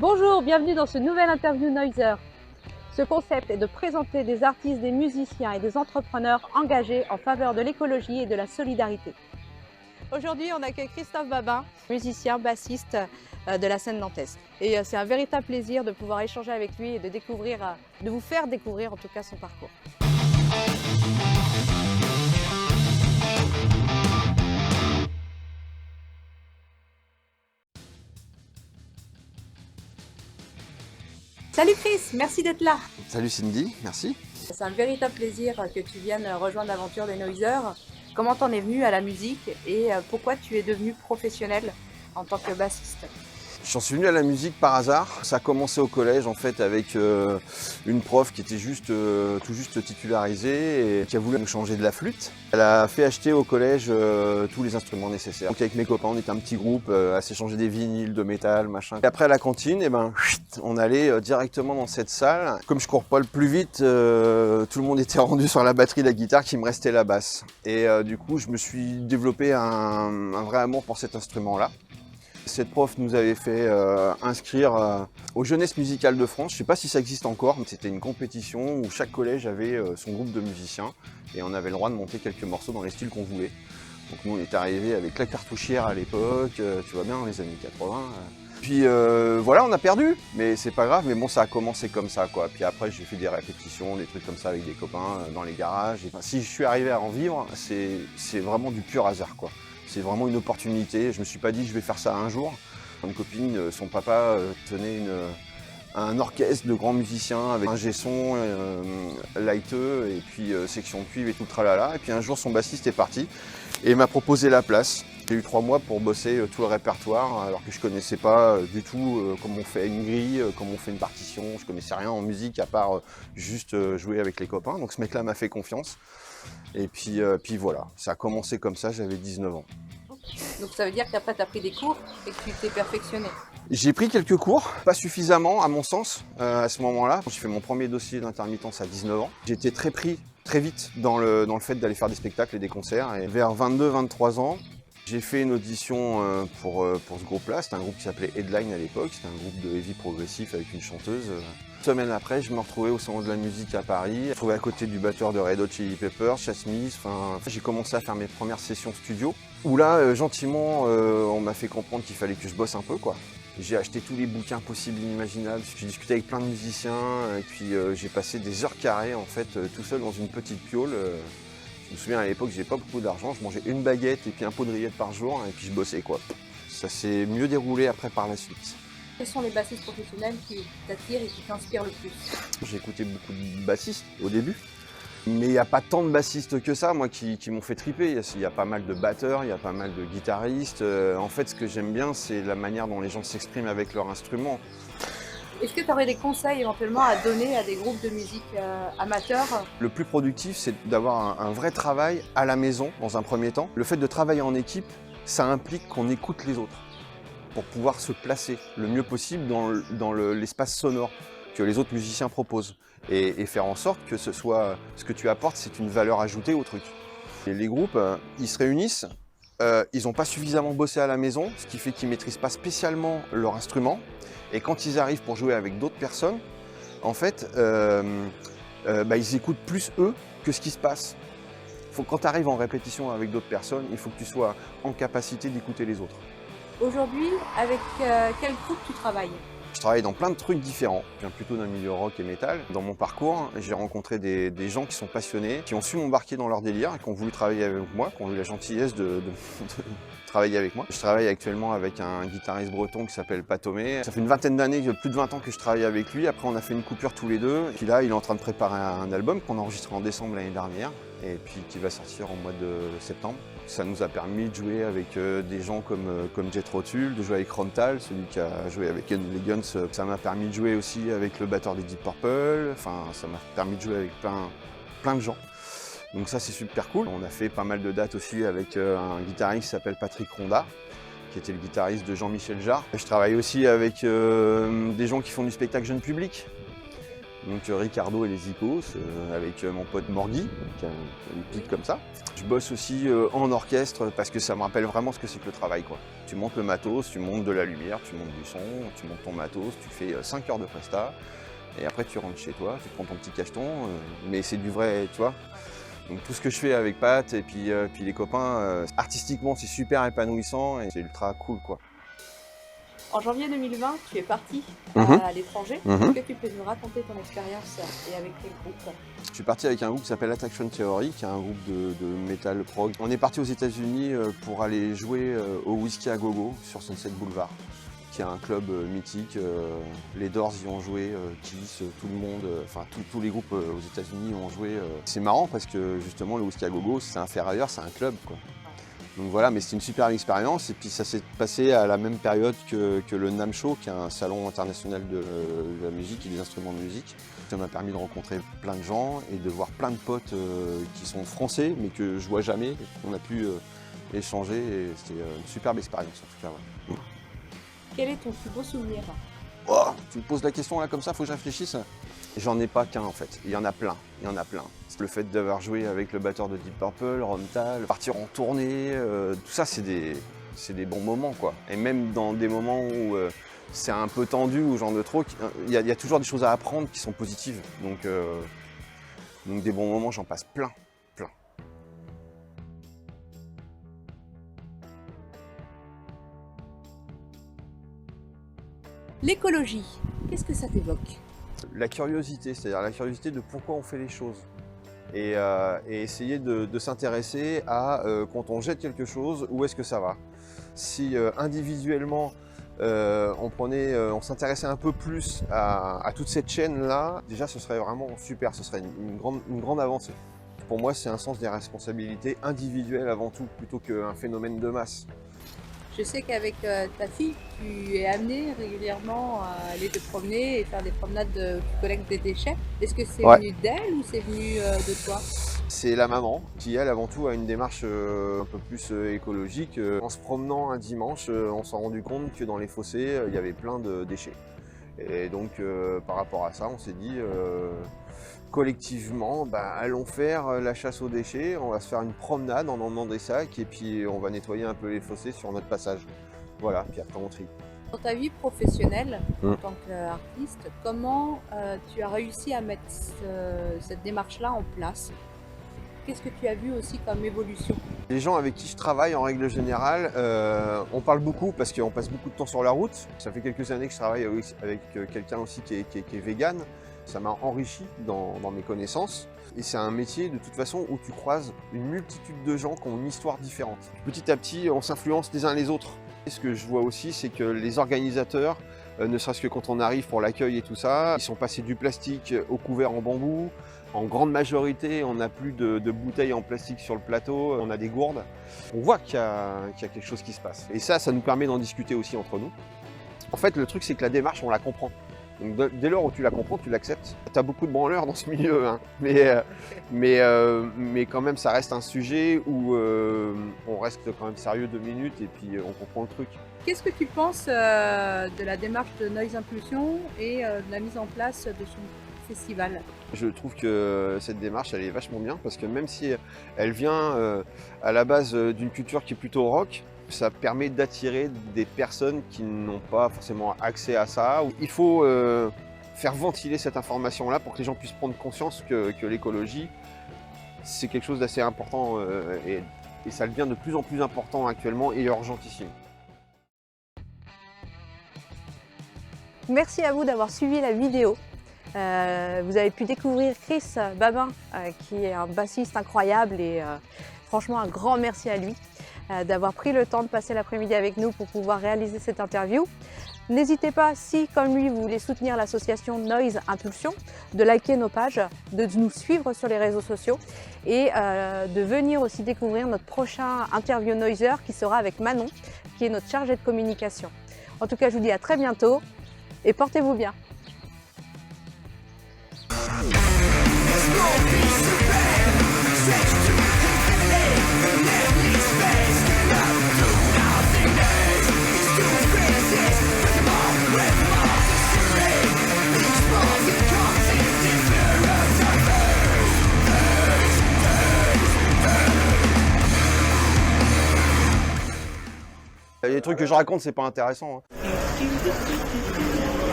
Bonjour, bienvenue dans ce nouvel interview Noiser. Ce concept est de présenter des artistes, des musiciens et des entrepreneurs engagés en faveur de l'écologie et de la solidarité. Aujourd'hui, on accueille Christophe Babin, musicien, bassiste de la scène nantaise. Et c'est un véritable plaisir de pouvoir échanger avec lui et de vous faire découvrir en tout cas son parcours. Salut Chris, merci d'être là. Salut Cindy, merci. C'est un véritable plaisir que tu viennes rejoindre l'aventure des Noiseurs. Comment t'en es venu à la musique et pourquoi tu es devenu professionnel en tant que bassiste? J'en suis venu à la musique par hasard. Ça a commencé au collège en fait avec une prof qui était tout juste titularisée et qui a voulu nous changer de la flûte. Elle a fait acheter au collège tous les instruments nécessaires. Donc avec mes copains, on était un petit groupe à s'échanger des vinyles, de métal, machin. Et après à la cantine, on allait directement dans cette salle. Comme je cours pas le plus vite, tout le monde était rendu sur la batterie, la guitare, qu'il me restait la basse. Et du coup, je me suis développé un vrai amour pour cet instrument-là. Cette prof nous avait fait inscrire aux Jeunesses musicales de France. Je ne sais pas si ça existe encore, mais c'était une compétition où chaque collège avait son groupe de musiciens et on avait le droit de monter quelques morceaux dans les styles qu'on voulait. Donc nous on était arrivés avec la cartouchière à l'époque, tu vois bien, dans les années 80. Puis voilà, on a perdu, mais c'est pas grave, mais bon, ça a commencé comme ça, quoi. Puis après, j'ai fait des répétitions, des trucs comme ça avec des copains dans les garages. Et, si je suis arrivé à en vivre, c'est vraiment du pur hasard, quoi. C'est vraiment une opportunité. Je me suis pas dit je vais faire ça un jour. Une copine, son papa tenait un orchestre de grands musiciens avec un G-son, lighteux et puis section de cuivre et tout le tralala. Et puis un jour son bassiste est parti et m'a proposé la place. J'ai eu 3 mois pour bosser tout le répertoire alors que je connaissais pas du tout comment on fait une grille, comment on fait une partition. Je connaissais rien en musique à part juste jouer avec les copains. Donc ce mec-là m'a fait confiance. Et puis voilà, ça a commencé comme ça, j'avais 19 ans. Donc ça veut dire qu'après tu as pris des cours et que tu t'es perfectionné. J'ai pris quelques cours, pas suffisamment à mon sens à ce moment-là. J'ai fait mon premier dossier d'intermittence à 19 ans. J'étais très pris très vite dans le fait d'aller faire des spectacles et des concerts. Et vers 22-23 ans, j'ai fait une audition pour ce groupe-là. C'était un groupe qui s'appelait Headline à l'époque. C'était un groupe de heavy progressif avec une chanteuse. Une semaine après, je me retrouvais au Salon de la musique à Paris. Je me retrouvais à côté du batteur de Red Hot Chili Peppers, Chad Smith. J'ai commencé à faire mes premières sessions studio. Où là, gentiment, on m'a fait comprendre qu'il fallait que je bosse un peu, quoi. J'ai acheté tous les bouquins possibles et inimaginables. J'ai discuté avec plein de musiciens. Et puis j'ai passé des heures carrées, en fait, tout seul dans une petite piole. Je me souviens à l'époque, j'avais pas beaucoup d'argent, je mangeais une baguette et puis un pot de rillettes par jour et puis je bossais, quoi. Ça s'est mieux déroulé après par la suite. Quels sont les bassistes professionnels qui t'attirent et qui t'inspirent le plus? J'ai écouté beaucoup de bassistes au début, mais il n'y a pas tant de bassistes que ça, moi, qui m'ont fait triper. Il y a pas mal de batteurs, il y a pas mal de guitaristes. En fait, ce que j'aime bien, c'est la manière dont les gens s'expriment avec leur instrument. Est-ce que tu aurais des conseils éventuellement à donner à des groupes de musique amateurs? Le plus productif, c'est d'avoir un vrai travail à la maison, dans un premier temps. Le fait de travailler en équipe, ça implique qu'on écoute les autres pour pouvoir se placer le mieux possible dans l'espace sonore que les autres musiciens proposent et faire en sorte que ce soit ce que tu apportes, c'est une valeur ajoutée au truc. Et les groupes, ils se réunissent, ils n'ont pas suffisamment bossé à la maison, ce qui fait qu'ils ne maîtrisent pas spécialement leur instrument. Et quand ils arrivent pour jouer avec d'autres personnes, en fait, ils écoutent plus eux que ce qui se passe. Quand tu arrives en répétition avec d'autres personnes, il faut que tu sois en capacité d'écouter les autres. Aujourd'hui, avec quel groupe tu travailles? Je travaille dans plein de trucs différents. Je viens plutôt d'un milieu rock et métal. Dans mon parcours, j'ai rencontré des gens qui sont passionnés, qui ont su m'embarquer dans leur délire et qui ont voulu travailler avec moi, qui ont eu la gentillesse de travailler avec moi. Je travaille actuellement avec un guitariste breton qui s'appelle Patomé. Ça fait une vingtaine d'années, plus de 20 ans que je travaille avec lui. Après, on a fait une coupure tous les deux. Et puis là, il est en train de préparer un album qu'on a enregistré en décembre l'année dernière et puis qui va sortir au mois de septembre. Ça nous a permis de jouer avec des gens comme Jethro Tull, de jouer avec Ron Thal, celui qui a joué avec les Guns. Ça m'a permis de jouer aussi avec le batteur des Deep Purple. Enfin, ça m'a permis de jouer avec plein de gens. Donc ça, c'est super cool. On a fait pas mal de dates aussi avec un guitariste qui s'appelle Patrick Ronda, qui était le guitariste de Jean-Michel Jarre. Je travaille aussi avec des gens qui font du spectacle jeune public. Donc Ricardo et les Icos, avec mon pote Morgui, qui a une pique comme ça. Je bosse aussi en orchestre parce que ça me rappelle vraiment ce que c'est que le travail, quoi. Tu montes le matos, tu montes de la lumière, tu montes du son, tu montes ton matos, tu fais 5 heures de presta, et après tu rentres chez toi, tu prends ton petit cacheton, mais c'est du vrai, tu vois. Donc tout ce que je fais avec Pat et puis les copains, artistiquement c'est super épanouissant et c'est ultra cool, quoi. En janvier 2020, tu es parti à l'étranger. Est-ce que tu peux nous raconter ton expérience et avec quel groupe? Je suis parti avec un groupe qui s'appelle Attraction Theory, qui est un groupe de metal prog. On est parti aux États-Unis pour aller jouer au Whisky à Gogo sur Sunset Boulevard, qui est un club mythique. Les Doors y ont joué, Kiss, tout le monde, enfin tous les groupes aux États-Unis ont joué. C'est marrant parce que justement le Whisky à Gogo, c'est un ferrailleur, c'est un club, quoi. Donc voilà, mais c'était une super expérience et puis ça s'est passé à la même période que le NAMM Show, qui est un salon international de la musique et des instruments de musique. Ça m'a permis de rencontrer plein de gens et de voir plein de potes qui sont français mais que je vois jamais. On a pu échanger et c'était une superbe expérience en tout cas. Ouais. Quel est ton plus beau souvenir? Oh, tu me poses la question là comme ça, faut que je réfléchisse. J'en ai pas qu'un en fait, il y en a plein, Le fait d'avoir joué avec le batteur de Deep Purple, Rontal, partir en tournée, tout ça c'est des bons moments, quoi. Et même dans des moments où c'est un peu tendu ou genre de trop, il y a toujours des choses à apprendre qui sont positives. Donc des bons moments, j'en passe plein. L'écologie, qu'est-ce que ça t'évoque? La curiosité, c'est-à-dire la curiosité de pourquoi on fait les choses. Et essayer de s'intéresser à, quand on jette quelque chose, où est-ce que ça va. Si individuellement, on s'intéressait un peu plus à toute cette chaîne-là, déjà ce serait vraiment super, ce serait une grande avancée. Pour moi, c'est un sens des responsabilités individuelles avant tout, plutôt qu'un phénomène de masse. Je sais qu'avec ta fille, tu es amené régulièrement à aller te promener et faire des promenades où tu collectes des déchets. Est-ce que c'est venu d'elle ou c'est venu de toi? C'est la maman qui, elle, avant tout, a une démarche un peu plus écologique. En se promenant un dimanche, on s'est rendu compte que dans les fossés, il y avait plein de déchets. Et donc, par rapport à ça, on s'est dit, collectivement, allons faire la chasse aux déchets, on va se faire une promenade en emmenant des sacs et puis on va nettoyer un peu les fossés sur notre passage. Voilà, puis après on trie. Dans ta vie professionnelle, en tant qu'artiste, comment tu as réussi à mettre cette démarche-là en place? Qu'est-ce que tu as vu aussi comme évolution? Les gens avec qui je travaille en règle générale, on parle beaucoup parce qu'on passe beaucoup de temps sur la route. Ça fait quelques années que je travaille avec quelqu'un aussi qui est vegan. Ça m'a enrichi dans mes connaissances. Et c'est un métier de toute façon où tu croises une multitude de gens qui ont une histoire différente. Petit à petit, on s'influence les uns les autres. Et ce que je vois aussi, c'est que les organisateurs, ne serait-ce que quand on arrive pour l'accueil et tout ça, ils sont passés du plastique au couvert en bambou. En grande majorité, on n'a plus de bouteilles en plastique sur le plateau, on a des gourdes. On voit qu'il y a quelque chose qui se passe. Et ça nous permet d'en discuter aussi entre nous. En fait, le truc, c'est que la démarche, on la comprend. Donc, dès lors où tu la comprends, tu l'acceptes. Tu as beaucoup de branleurs dans ce milieu, hein. Mais quand même, ça reste un sujet où on reste quand même sérieux 2 minutes et puis on comprend le truc. Qu'est-ce que tu penses de la démarche de Noise Impulsion et de la mise en place de son festival? Je trouve que cette démarche, elle est vachement bien parce que même si elle vient à la base d'une culture qui est plutôt rock, ça permet d'attirer des personnes qui n'ont pas forcément accès à ça. Il faut faire ventiler cette information-là pour que les gens puissent prendre conscience que l'écologie, c'est quelque chose d'assez important et ça devient de plus en plus important actuellement et urgentissime. Merci à vous d'avoir suivi la vidéo. Vous avez pu découvrir Chris Babin, qui est un bassiste incroyable et franchement un grand merci à lui d'avoir pris le temps de passer l'après-midi avec nous pour pouvoir réaliser cette interview. N'hésitez pas, si comme lui vous voulez soutenir l'association Noise Impulsion, de liker nos pages, de nous suivre sur les réseaux sociaux et de venir aussi découvrir notre prochain interview noiser qui sera avec Manon, qui est notre chargée de communication. En tout cas, je vous dis à très bientôt et portez-vous bien. With les trucs que je raconte, c'est pas intéressant. Hein.